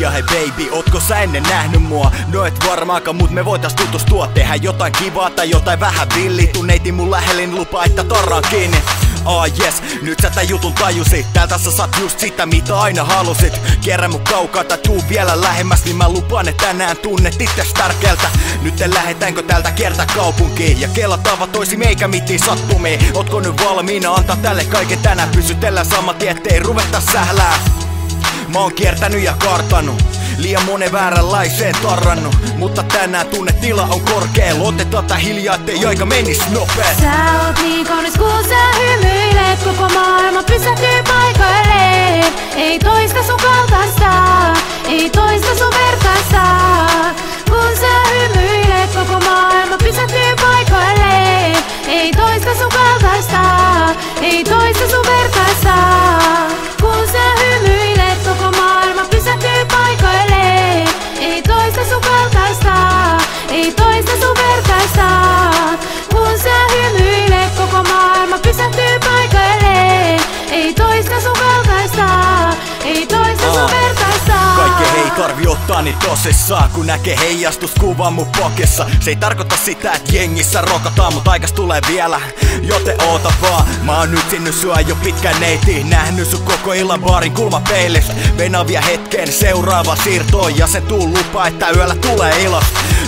Ja hei baby, ootko sä ennen nähnyt mua? No et varmaankaan, mut me voitais tutustua. Tehdä jotain kivaa tai jotain vähän villi. Tuu neiti mun lähellin, lupaa että tarraan kiinni. Yes, nyt sä tän jutun tajusit. Täältä sä saat just sitä mitä aina halusit. Kierrä mun kaukaa tai tuu vielä lähemmäs, niin mä lupaan et tänään tunnet itses tärkeältä. Nyt lähetäänkö täältä kiertää kaupunkiin ja kelataan vaan toisimme eikä mittiin sattumiin. Ootko nyt valmiina antaa tälle kaiken tänään? Pysytellään sama tie, ettei ruveta sählää. Mä oon kiertänyt ja kartannut, liian monen vääränlaiseen tarrannut. Mutta tänään tunnetila on korkeel. Otetaan tää hiljaa, ettei aika menis nopeet. Sä oot niin kaunis kun sä hymyilet. Koko maailma pysähtyy paikoilleen. Ei toista sun kaltaista, ei toista sun vertaista. Kun sä hymyilet, koko maailma pysähtyy paikoilleen. Ei toista sun kaltaista, ei toista sun vertaista. Kun sä hymyilet, koko maailma pysähtyy paikoilleen. Ei toista sun kaltaista, ei toista sun vertaista. Kun sä hymyilet, koko maailma pysähtyy paikoilleen. Ei toista sun kaltaista, ei toista sun vertaista. Kaikkea ei tarvi ottaa niin tosissaan, kun näkee heijastuskuvan mun pokessa. Se ei tarkoita sitä, et jengissä rokataan, mut aikas tulee vielä, joten oota vaan. Mä oon nyt sinnyt sua jo pitkän neiti, nähnyt sun koko illan baarin kulmapeilis. Venavia hetken seuraava siirtoon ja se tuu lupa, että yöllä tulee ilos.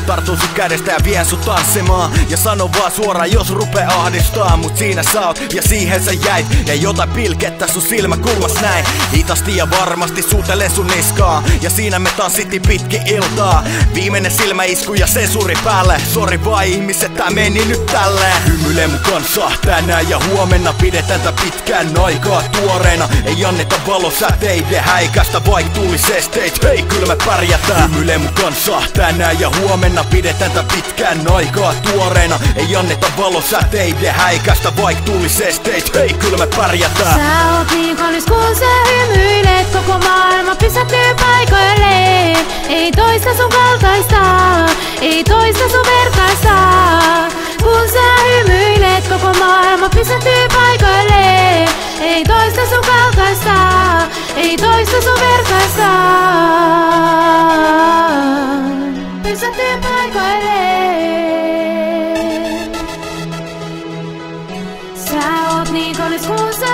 Tartun sun kädestä ja vien sun tanssimaan ja sano vaan suoraan jos rupee ahdistaa. Mut siinä sä oot ja siihen sä jäit ja jotain pilkettä sun silmäkulmas näin. Hitasti ja varmasti suutelen sun niskaa ja siinä me tanssittiin pitkin iltaa. Viimeinen silmäisku ja sensuri päälle. Sori vaan ihmiset, tää meni nyt tälleen. Hymyile mun kanssa tänään ja huomenna pidetään tää pitkään aikaa tuoreena. Ei anneta valosäteiden häikästä vaik tulis esteit. Hei kyllä me pärjätään. Hymyile mun kanssa tänään ja huomenna pidetään tää pitkään aikaa tuoreena. Ei anneta valosäteiden häikästä vaik tulis esteit. Hei kyllä me pärjätään. Sä oot niin kaunis kun sä hymyilet. Koko maailma pysähtyy paikoilleen. Ei toista sun kaltaista, ei toista sun vertaista. Kun sä hymyilet, koko maailma pysähtyy paikoilleen. Ei toista sun kaltaista, ei toista sun vertaista. Pysähtyy paikoilleen. Sä oot niin kaunis kun sä